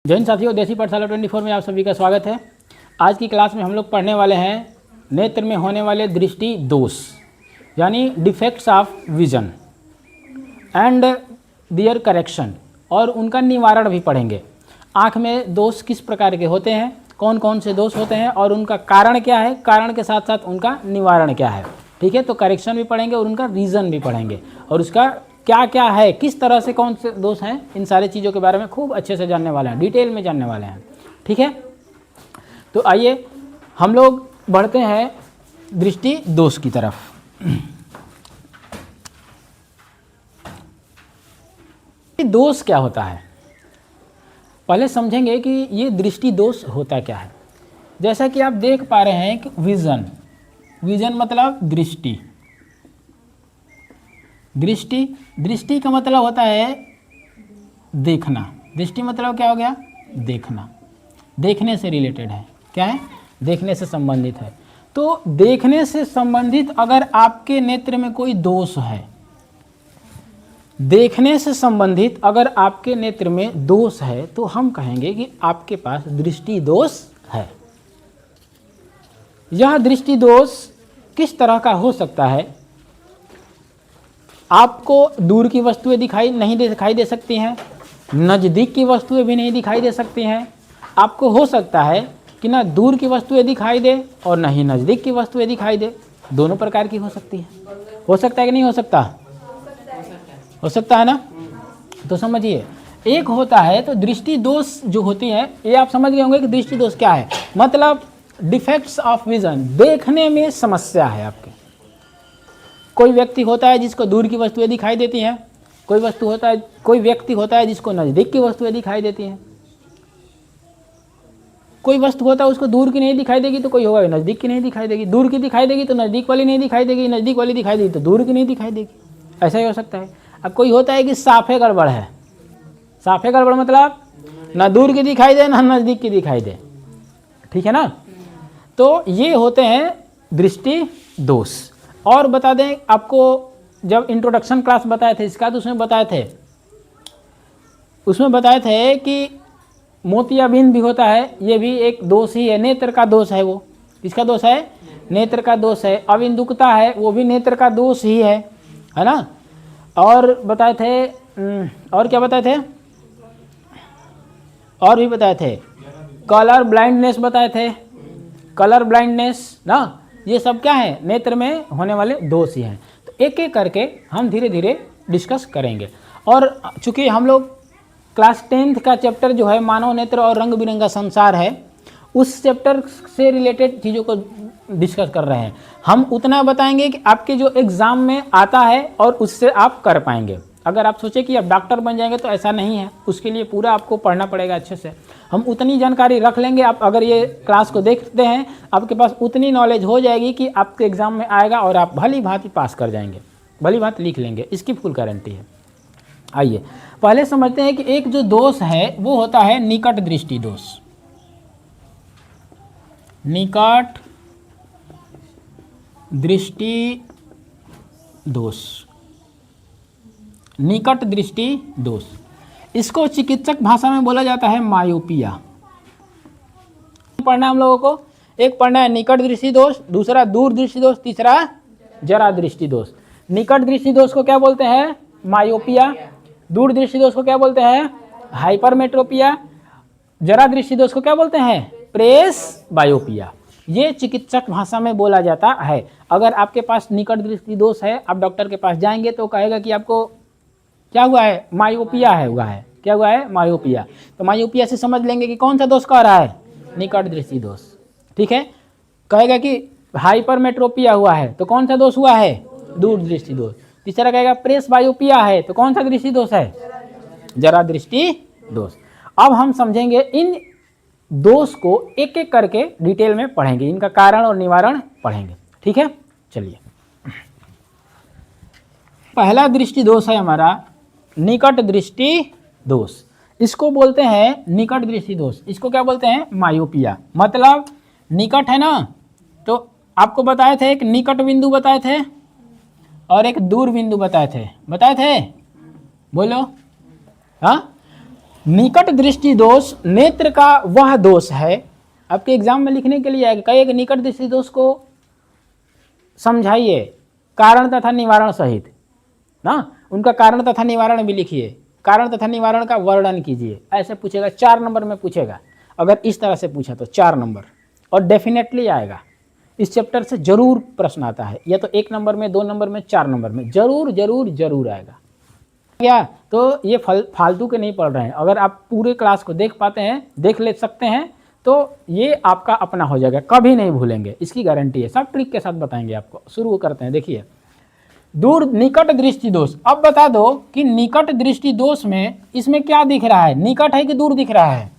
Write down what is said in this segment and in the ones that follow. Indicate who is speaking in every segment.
Speaker 1: जय हिंद साथियों, देसी पाठशाला 24 में आप सभी का स्वागत है। आज की क्लास में हम लोग पढ़ने वाले हैं नेत्र में होने वाले दृष्टि दोष यानी defects of vision and their correction, और उनका निवारण भी पढ़ेंगे। आँख में दोष किस प्रकार के होते हैं, कौन कौन से दोष होते हैं और उनका कारण क्या है, कारण के साथ साथ उनका निवारण क्या है। ठीक है, तो करेक्शन भी पढ़ेंगे और उनका रीज़न भी पढ़ेंगे और उसका क्या क्या है, किस तरह से कौन से दोष हैं, इन सारी चीज़ों के बारे में खूब अच्छे से जानने वाले हैं, डिटेल में जानने वाले हैं। ठीक है, तो आइए हम लोग बढ़ते हैं दृष्टि दोष की तरफ। दोष क्या होता है, पहले समझेंगे कि ये दृष्टि दोष होता क्या है। जैसा कि आप देख पा रहे हैं कि विजन, विजन मतलब दृष्टि, दृष्टि दृष्टि का मतलब होता है देखना। दृष्टि मतलब क्या हो गया, देखना, देखने से रिलेटेड है। क्या है, देखने से संबंधित है। तो देखने से संबंधित अगर आपके नेत्र में कोई दोष है, देखने से संबंधित अगर आपके नेत्र में दोष है तो हम कहेंगे कि आपके पास दृष्टि दोष है। यह दृष्टि दोष किस तरह का हो सकता है, आपको दूर की वस्तुएं दिखाई दे सकती हैं, नज़दीक की वस्तुएं भी नहीं दिखाई दे सकती हैं। आपको हो सकता है कि ना दूर की वस्तुएं दिखाई दे और ना ही नज़दीक की वस्तुएं दिखाई दे, दोनों प्रकार की हो सकती है। हो सकता है कि नहीं हो सकता, हो सकता है ना। तो समझिए, एक होता है तो दृष्टि दोष जो होती है, ये आप समझ गए होंगे कि दृष्टि दोष क्या है, मतलब डिफेक्ट्स ऑफ विजन, देखने में समस्या है आपके। कोई व्यक्ति होता है जिसको दूर की वस्तुएं दिखाई देती हैं, कोई व्यक्ति होता है जिसको नज़दीक की वस्तुएं दिखाई देती हैं। कोई वस्तु होता है उसको दूर की नहीं दिखाई देगी तो कोई होगा नज़दीक की नहीं दिखाई देगी, दूर की दिखाई देगी तो नज़दीक वाली नहीं दिखाई देगी, नज़दीक वाली दिखाई देगी तो दूर की नहीं दिखाई देगी। ऐसा ही हो सकता है। अब कोई होता है कि साफे गड़बड़ है, साफे गड़बड़ मतलब ना दूर की दिखाई दे ना नज़दीक की दिखाई दे। ठीक है ना। तो ये होते हैं दृष्टि दोष। और बता दें आपको, जब इंट्रोडक्शन क्लास बताए थे इसका, तो उसमें बताए थे कि मोतियाबिंद भी होता है, ये भी एक दोष ही है, नेत्र का दोष है। वो किसका दोष है, नेत्र का दोष है। अविंदुकता है, वो भी नेत्र का दोष ही है ना। और बताए थे, और क्या बताए थे, और भी बताए थे, कलर ब्लाइंडनेस बताए थे, कलर ब्लाइंडनेस ना, ये सब क्या है, नेत्र में होने वाले दोष ही हैं। तो एक एक करके हम धीरे धीरे डिस्कस करेंगे। और चूंकि हम लोग क्लास 10th का चैप्टर जो है मानव नेत्र और रंग बिरंगा संसार है, उस चैप्टर से रिलेटेड चीज़ों को डिस्कस कर रहे हैं। हम उतना बताएंगे कि आपके जो एग्ज़ाम में आता है और उससे आप कर पाएंगे। अगर आप सोचें कि आप डॉक्टर बन जाएंगे तो ऐसा नहीं है, उसके लिए पूरा आपको पढ़ना पड़ेगा अच्छे से। हम उतनी जानकारी रख लेंगे, आप अगर ये क्लास को देखते हैं आपके पास उतनी नॉलेज हो जाएगी कि आपके एग्ज़ाम में आएगा और आप भली भांति पास कर जाएंगे, भली भांति लिख लेंगे, इसकी फुल गारंटी है। आइए पहले समझते हैं कि एक जो दोष है वो होता है निकट दृष्टि दोष। निकट दृष्टि दोष, निकट दृष्टि दोष, इसको चिकित्सक भाषा में बोला जाता है मायोपिया। पढ़ना हम लोगों को, एक पढ़ना है निकट दृष्टि दोष, दूसरा दूर दृष्टि दोष, तीसरा जरा दृष्टि दोष। निकट दृष्टि दोष को क्या बोलते हैं, मायोपिया। दूर दृष्टि दोष को क्या बोलते हैं, हाइपरमेट्रोपिया। जरा दृष्टि दोष को क्या बोलते हैं, प्रेस बायोपिया। ये चिकित्सक भाषा में बोला जाता है। अगर आपके पास निकट दृष्टि दोष है, आप डॉक्टर के पास जाएंगे तो कहेगा कि आपको क्या हुआ है, मायोपिया है, हुआ है, क्या हुआ है, मायोपिया। तो मायोपिया से समझ लेंगे कि कौन सा दोष कह रहा है, निकट दृष्टि दोष। ठीक है, कहेगा कि हाइपरमेट्रोपिया हुआ है तो कौन सा दोष हुआ है, दूर दृष्टि दोष। तीसरा कहेगा प्रेस बायोपिया है तो कौन सा दृष्टि दोष है, जरा दृष्टि दोष। अब हम समझेंगे इन दोष को एक एक करके डिटेल में पढ़ेंगे, इनका कारण और निवारण पढ़ेंगे। ठीक है, चलिए। पहला दृष्टि दोष है हमारा निकट दृष्टि दोष। इसको बोलते हैं निकट दृष्टि दोष, इसको क्या बोलते हैं, मायोपिया। मतलब निकट है ना, तो आपको बताए थे एक निकट बिंदु बताए थे और एक दूर बिंदु बताए थे, बोलो। हाँ, निकट दृष्टि दोष नेत्र का वह दोष है, आपके एग्जाम में लिखने के लिए आएगा, कई निकट दृष्टि दोष को समझाइए कारण तथा निवारण सहित ना, उनका कारण तथा निवारण भी लिखिए, कारण तथा निवारण का वर्णन कीजिए। ऐसे पूछेगा 4 नंबर में पूछेगा, अगर इस तरह से पूछा तो 4 नंबर, और डेफिनेटली आएगा। इस चैप्टर से जरूर प्रश्न आता है, या तो 1 नंबर में, 2 नंबर में, 4 नंबर में, जरूर जरूर जरूर आएगा। क्या तो ये फालतू के नहीं पढ़ रहे हैं, अगर आप पूरे क्लास को देख पाते हैं, देख ले सकते हैं, तो ये आपका अपना हो जाएगा, कभी नहीं भूलेंगे, इसकी गारंटी है। सब ट्रिक के साथ बताएंगे आपको। शुरू करते हैं, देखिए दूर निकट दृष्टि दोष। अब बता दो कि निकट दृष्टि दोष में इसमें क्या दिख रहा है, निकट है कि दूर दिख रहा है?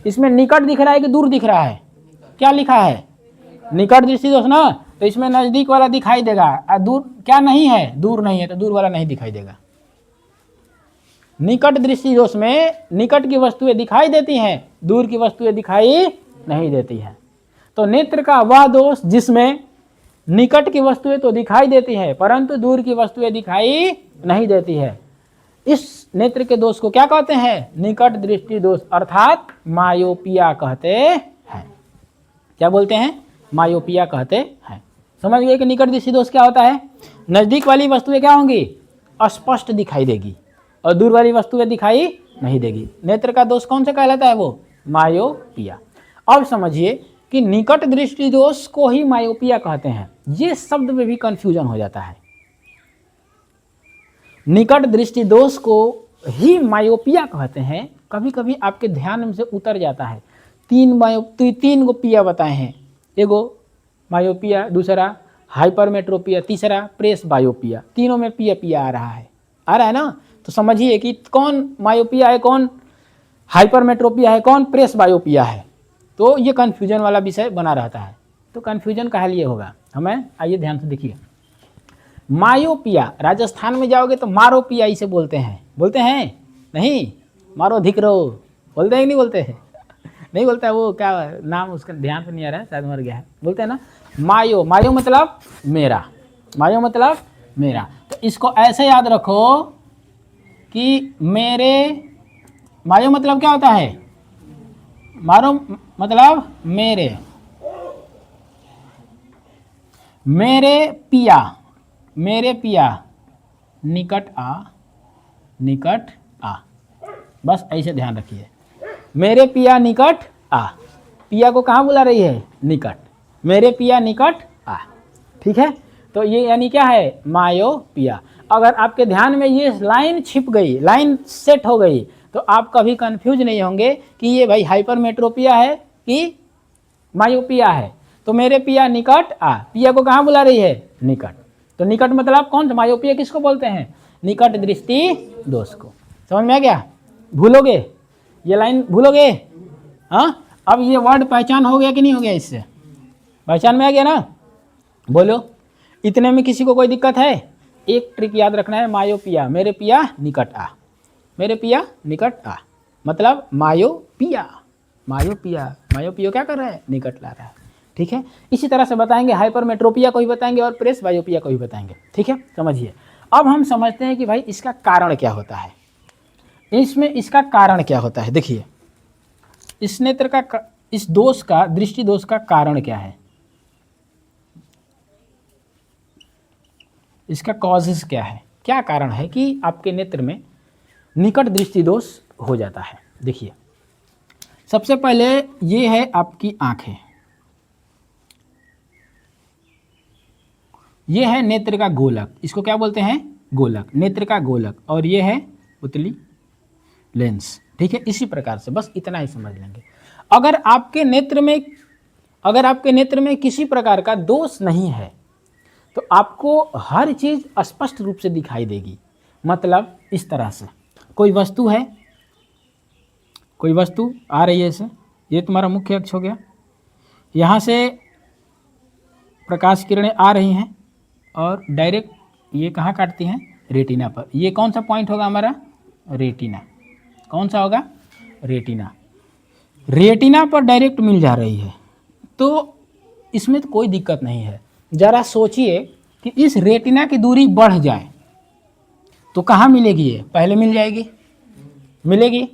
Speaker 1: इसमें निकट दिख रहा है कि दूर दिख रहा है? क्या लिखा है? निकट दृष्टि दोष ना, तो इसमें नजदीक वाला दिखाई देगा, और दूर क्या नहीं है, दूर नहीं है, तो दूर वाला नहीं दिखाई देगा। निकट दृष्टि दोष में निकट की वस्तुएं दिखाई देती हैं, दूर की वस्तुएं दिखाई नहीं देती हैं। तो नेत्र का वह दोष जिसमें निकट की वस्तुएं तो दिखाई देती है परंतु दूर की वस्तुएं दिखाई नहीं देती है, इस नेत्र के दोष को क्या कहते हैं? निकट दृष्टि दोष, अर्थात मायोपिया कहते हैं। क्या बोलते हैं? मायोपिया कहते हैं। समझ गए कि निकट दृष्टि दोष क्या होता है? नजदीक वाली वस्तुएं क्या होंगी? स्पष्ट दिखाई देगी, और दूर वाली वस्तुएं दिखाई नहीं देगी। नेत्र का दोष कौन सा कहलाता है? वो मायोपिया। अब समझिए कि निकट दृष्टि दोष को ही मायोपिया कहते हैं। ये शब्द में भी कंफ्यूजन हो जाता है। निकट दृष्टि दोष को ही मायोपिया कहते हैं, कभी कभी आपके ध्यान में से उतर जाता है। 3 गो पिया बताए हैं, एगो मायोपिया, दूसरा हाइपरमेट्रोपिया, तीसरा प्रेस बायोपिया। तीनों में पिया पिया आ रहा है ना? तो समझिए कि कौन मायोपिया है, कौन हाइपरमेट्रोपिया है, कौन प्रेस बायोपिया है। तो ये कन्फ्यूजन वाला विषय बना रहता है। तो कन्फ्यूजन काहे लिए होगा हमें, आइए ध्यान से देखिए। मायोपिया, राजस्थान में जाओगे तो मारोपिया इसे बोलते हैं। बोलते हैं? नहीं, मारो धिकरो बोलते हैं कि नहीं बोलते हैं? नहीं बोलता है, वो क्या नाम उसका ध्यान से नहीं आ रहा है, शायद मर गया है। बोलते हैं ना मायो, मायो मतलब मेरा, मायो मतलब मेरा। तो इसको ऐसे याद रखो कि मेरे, मायो मतलब क्या होता है? मारो मतलब मेरे, मेरे पिया, मेरे पिया निकट आ, निकट आ। बस ऐसे ध्यान रखिए, मेरे पिया निकट आ। पिया को कहाँ बुला रही है? निकट। मेरे पिया निकट आ, ठीक है। तो ये यानी क्या है? मायोपिया। अगर आपके ध्यान में ये लाइन छिप गई, लाइन सेट हो गई, तो आप कभी कंफ्यूज नहीं होंगे कि ये भाई हाइपरमेट्रोपिया है कि मायोपिया है। तो मेरे पिया निकट आ, पिया को कहाँ बुला रही है? निकट। तो निकट मतलब कौन सा? मायोपिया किसको बोलते हैं? निकट दृष्टि दोष को। समझ में आ गया? भूलोगे ये लाइन, भूलोगे? हाँ, अब ये वर्ड पहचान हो गया कि नहीं हो गया? इससे पहचान में आ गया ना? बोलो, इतने में किसी को कोई दिक्कत है? एक ट्रिक याद रखना है, मायोपिया, मेरे पिया निकट आ, मेरे पिया निकट आ, मतलब मायोपिया। मायोपिया, मायोपिया क्या कर रहा है? निकट ला रहा है, ठीक है। इसी तरह से बताएंगे, हाइपरमेट्रोपिया को भी बताएंगे और प्रेस बायोपिया को भी बताएंगे, ठीक है। समझिए, अब हम समझते हैं कि भाई इसका कारण क्या होता है, इसमें इसका कारण क्या होता है। देखिए, इस नेत्र का, इस दोष का, दृष्टि दोष का कारण क्या है, इसका कॉजेस क्या है, क्या कारण है कि आपके नेत्र में निकट दृष्टि दोष हो जाता है। देखिए, सबसे पहले ये है आपकी आंखें, ये है नेत्र का गोलक, इसको क्या बोलते हैं? गोलक, नेत्र का गोलक। और ये है पुतली, लेंस, ठीक है। इसी प्रकार से बस इतना ही समझ लेंगे। अगर आपके नेत्र में किसी प्रकार का दोष नहीं है तो आपको हर चीज स्पष्ट रूप से दिखाई देगी। मतलब इस तरह से कोई वस्तु है, कोई वस्तु आ रही है, ऐसे ये तुम्हारा मुख्य अक्ष हो गया, यहाँ से प्रकाश किरणें आ रही हैं और डायरेक्ट ये कहाँ काटती हैं? रेटिना पर। ये कौन सा पॉइंट होगा हमारा? रेटिना। कौन सा होगा? रेटिना। रेटिना पर डायरेक्ट मिल जा रही है, तो इसमें तो कोई दिक्कत नहीं है। जरा सोचिए कि इस रेटिना की दूरी बढ़ जाए तो कहाँ मिलेगी? ये पहले मिल जाएगी, मिलेगी।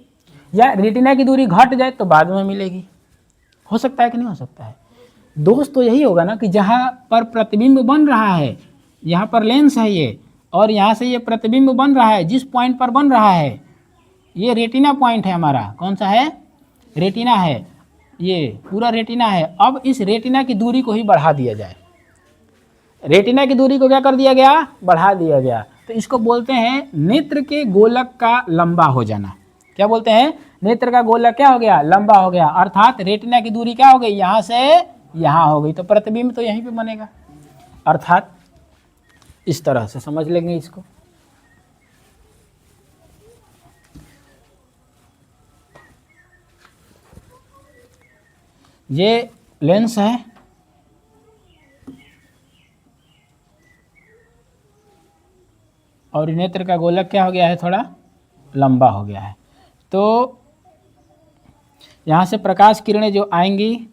Speaker 1: या रेटिना की दूरी घट जाए तो बाद में मिलेगी। हो सकता है कि नहीं हो सकता है? दोस्त तो यही होगा ना कि जहाँ पर प्रतिबिंब बन रहा है, यहाँ पर लेंस है ये, और यहाँ से ये प्रतिबिंब बन रहा है, जिस पॉइंट पर बन रहा है ये रेटिना पॉइंट है हमारा। कौन सा है? रेटिना है, ये पूरा रेटिना है। अब इस रेटिना की दूरी को ही बढ़ा दिया जाए। रेटिना की दूरी को क्या कर दिया गया? बढ़ा दिया गया। तो इसको बोलते हैं नेत्र के गोलक का लंबा हो जाना। क्या बोलते हैं? नेत्र का गोलक क्या हो गया? लंबा हो गया। अर्थात रेटिना की दूरी क्या हो गई? यहाँ से यहाँ हो गई, तो प्रतिबिंब तो यहीं पे बनेगा। अर्थात इस तरह से समझ लेंगे इसको। ये लेंस है, और नेत्र का गोलक क्या हो गया है? थोड़ा लंबा हो गया है। तो यहाँ से प्रकाश किरणें जो आएंगी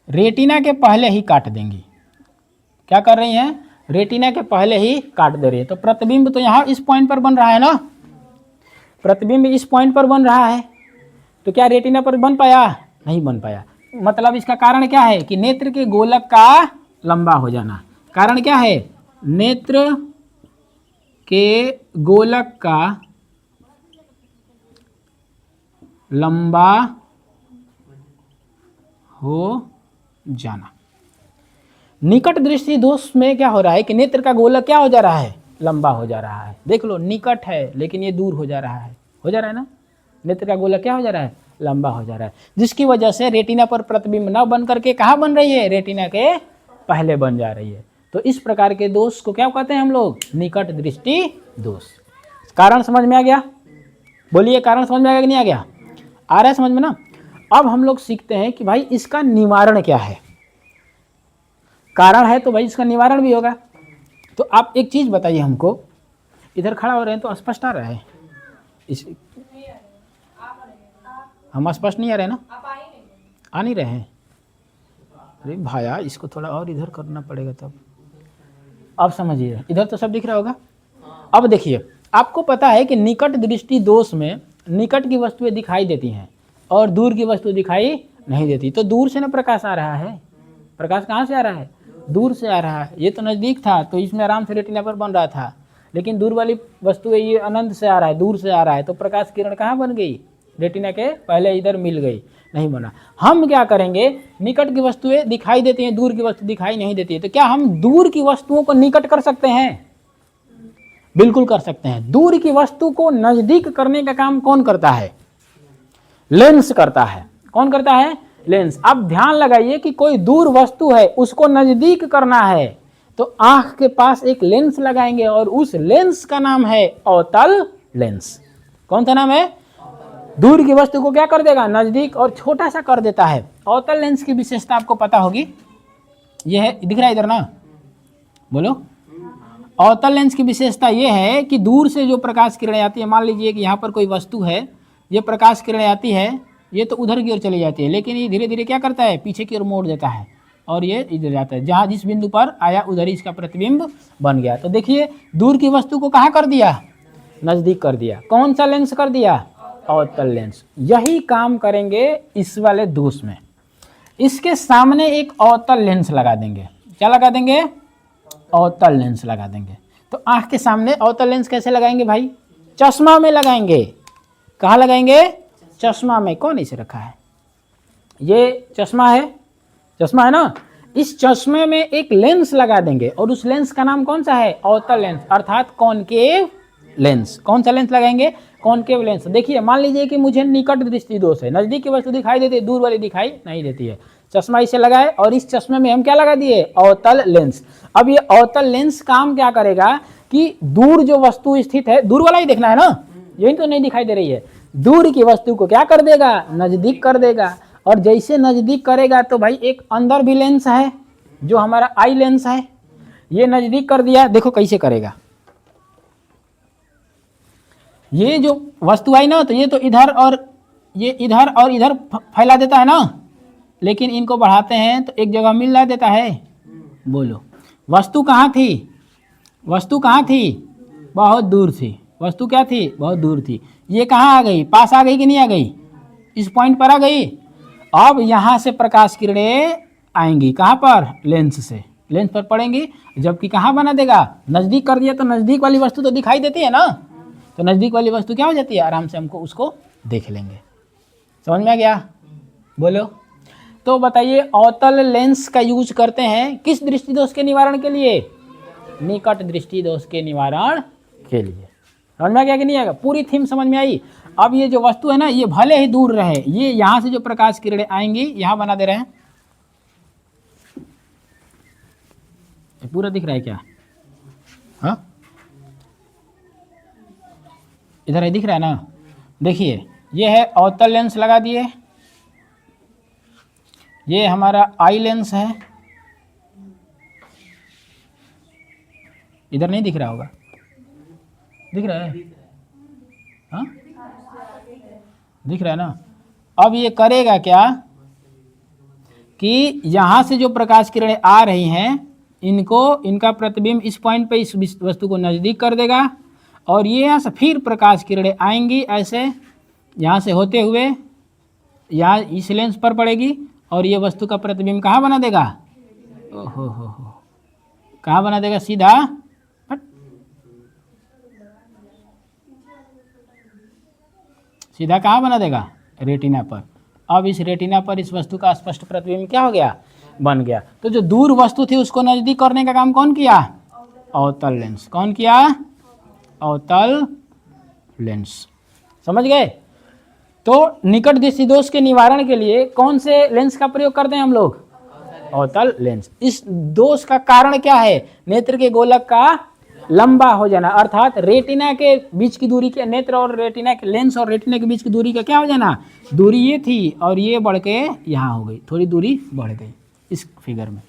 Speaker 1: रेटिना के पहले ही काट देंगी। क्या कर रही हैं? रेटिना के पहले ही काट दे रही है। तो प्रतिबिंब तो यहाँ इस पॉइंट पर बन रहा है ना, प्रतिबिंब इस पॉइंट पर बन रहा है, तो क्या रेटिना पर बन पाया? नहीं बन पाया। मतलब इसका कारण क्या है? कि नेत्र के गोलक का लंबा हो जाना। कारण क्या है? नेत्र के गोलक का लंबा हो जाना। निकट दृष्टि दोष में क्या हो रहा है कि नेत्र का गोलक क्या हो जा रहा है? लंबा हो जा रहा है। देख लो, निकट है लेकिन ये दूर हो जा रहा है। हो जा रहा है ना? नेत्र का गोलक क्या हो जा रहा है? लंबा हो जा रहा है, जिसकी वजह से रेटिना पर प्रतिबिंब न बन करके कहाँ बन रही है? रेटिना के पहले बन जा रही है। तो इस प्रकार के दोष को क्या कहते हैं हम लोग? निकट दृष्टि दोष। कारण समझ में आ गया? बोलिए, कारण समझ में आ गया कि नहीं आ गया? आ रहा है समझ में ना? अब हम लोग सीखते हैं कि भाई इसका निवारण क्या है। कारण है तो भाई इसका निवारण भी होगा। तो आप एक चीज बताइए हमको, इधर खड़ा हो रहे हैं तो स्पष्ट आ रहा है? हम स्पष्ट नहीं आ रहे ना? आ नहीं रहे हैं? अरे भाया, इसको थोड़ा और इधर करना पड़ेगा तब। अब समझिए, इधर तो सब दिख रहा होगा। अब देखिए, आपको पता है कि निकट दृष्टि दोष में निकट की वस्तुएं दिखाई देती हैं और दूर की वस्तु दिखाई नहीं देती। तो दूर से ना प्रकाश आ रहा है। प्रकाश कहाँ से आ रहा है? दूर से आ रहा है। ये तो नज़दीक था तो इसमें आराम से रेटिना पर बन रहा था, लेकिन दूर वाली वस्तुएं ये अनंत से आ रहा है, दूर से आ रहा है, तो प्रकाश किरण कहाँ बन गई? रेटिना के पहले इधर मिल गई, नहीं बना। हम क्या करेंगे? निकट की वस्तुएं दिखाई देती हैं, दूर की वस्तु दिखाई नहीं देती है, तो क्या हम दूर की वस्तुओं को निकट कर सकते हैं? बिल्कुल कर सकते हैं। दूर की वस्तु को नजदीक करने का काम कौन करता है? लेंस करता है। कौन करता है? लेंस। अब ध्यान लगाइए कि कोई दूर वस्तु है, उसको नजदीक करना है तो आंख के पास एक लेंस लगाएंगे और उस लेंस का नाम है अवतल लेंस। कौन सा नाम है? दूर की वस्तु को क्या कर देगा? नजदीक और छोटा सा कर देता है। अवतल लेंस की विशेषता आपको पता होगी। यह है, दिख रहा है इधर ना? बोलो। अवतल लेंस की विशेषता यह है कि दूर से जो प्रकाश किरणें आती है, मान लीजिए कि यहाँ पर कोई वस्तु है, ये प्रकाश किरणें आती है, ये तो उधर की ओर चली जाती है, लेकिन ये धीरे धीरे क्या करता है? पीछे की ओर मोड़ देता है और ये इधर जाता है। जहाँ जिस बिंदु पर आया उधर ही इसका प्रतिबिंब बन गया। तो देखिए, दूर की वस्तु को कहाँ कर दिया? नजदीक कर दिया। कौन सा लेंस कर दिया? अवतल लेंस। यही काम करेंगे इस वाले दोष में। इसके सामने एक अवतल लेंस लगा देंगे। क्या लगा देंगे? अवतल लेंस लगा देंगे। तो आंख के सामने अवतल लेंस कैसे लगाएंगे भाई? चश्मा में लगाएंगे। कहाँ लगाएंगे? चश्मा में। कौन इसे रखा है? ये चश्मा है, चश्मा है ना? इस चश्मे में एक लेंस लगा देंगे और उस लेंस का नाम कौन सा है? अवतल लेंस, अर्थात कॉनकेव लेंस। कौन सा लेंस लगाएंगे? Concave lens. देखिए, मान लीजिए कि मुझे निकट दृष्टि दोष है, नजदीक की वस्तु दिखाई देती है, दूर वाली दिखाई नहीं देती है। चश्मा इसे लगाए और इस चश्मे में हम क्या लगा दिए? अवतल लेंस। अब ये अवतल लेंस काम क्या करेगा कि दूर जो वस्तु स्थित है, दूर वाला ही देखना है ना, यही तो नहीं दिखाई दे रही है, दूर की वस्तु को क्या कर देगा? नजदीक कर देगा। और जैसे नजदीक करेगा तो भाई एक अंदर भी लेंस है जो हमारा आई लेंस है, ये नजदीक कर दिया। देखो कैसे करेगा। ये जो वस्तु आई ना, तो ये तो इधर और ये इधर और इधर फैला देता है ना, लेकिन इनको बढ़ाते हैं तो एक जगह मिला देता है। बोलो, वस्तु कहाँ थी? वस्तु कहाँ थी? बहुत दूर थी, वस्तु क्या थी, बहुत दूर थी। ये कहाँ आ गई, पास आ गई कि नहीं आ गई, इस पॉइंट पर आ गई। अब यहाँ से प्रकाश किरणें आएंगी कहाँ पर, लेंस से, लेंस पर पड़ेंगी, जबकि कहाँ बना देगा, नज़दीक कर दिया तो नज़दीक वाली वस्तु तो दिखाई देती है ना, तो नज़दीक वाली वस्तु क्या हो जाती है, आराम से हमको उसको देख लेंगे। समझ में आ गया, बोलो। तो बताइए अवतल लेंस का यूज करते हैं किस दृष्टि दोष के निवारण के लिए, निकट दृष्टि दोष के निवारण के लिए। समझ में आ गया कि नहीं आएगा, पूरी थीम समझ में आई। अब ये जो वस्तु है ना, ये भले ही दूर रहे, ये यहाँ से जो प्रकाश किरणें आएंगी, यहाँ बना दे रहे हैं, पूरा दिख रहा है क्या, हाँ इधर है, दिख रहा है ना, देखिए ये है अवतल लेंस लगा दिए, ये हमारा आई लेंस है, इधर नहीं दिख रहा होगा, दिख रहा है, हाँ दिख रहा है ना। अब ये करेगा क्या कि यहाँ से जो प्रकाश किरणें आ रही हैं, इनका प्रतिबिंब इस पॉइंट पे इस वस्तु को नज़दीक कर देगा, और ये यहाँ से फिर प्रकाश किरणें आएंगी ऐसे, यहाँ से होते हुए यहाँ इस लेंस पर पड़ेगी, और ये वस्तु का प्रतिबिंब कहाँ बना देगा, ओहो हो, कहाँ बना देगा, सीधा सीधा कहाँ बना देगा, रेटिना पर। अब इस रेटिना पर इस वस्तु का स्पष्ट प्रतिबिंब क्या हो गया, बन गया। तो जो दूर वस्तु थी उसको नज़दीक करने का काम कौन किया, अवतल लेंस। कौन किया, अवतल लेंस। समझ गए। तो निकट दृष्टि दोष के निवारण के लिए कौन से लेंस का प्रयोग करते हैं हम लोग, अवतल लेंस। इस दोष का कारण क्या है, नेत्र के गोलक का लंबा हो जाना, अर्थात रेटिना के बीच की दूरी के, नेत्र और रेटिना के, लेंस और रेटिना के बीच की दूरी का क्या हो जाना, दूरी ये थी और ये बढ़ के यहाँ हो गई, थोड़ी दूरी बढ़ गई इस फिगर में।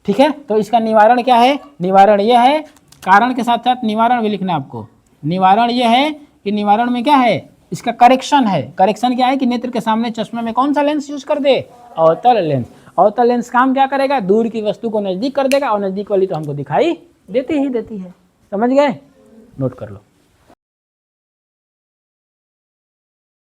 Speaker 1: ठीक है, तो इसका निवारण क्या है, निवारण यह है, कारण के साथ साथ निवारण भी लिखना आपको। निवारण यह है कि निवारण में क्या है, इसका करेक्शन है। करेक्शन क्या है कि नेत्र के सामने चश्मे में कौन सा लेंस यूज कर दे, अवतल लेंस। अवतल लेंस काम क्या करेगा, दूर की वस्तु को नज़दीक कर देगा, और नज़दीक वाली तो हमको दिखाई देती ही देती है। समझ गए, नोट कर लो।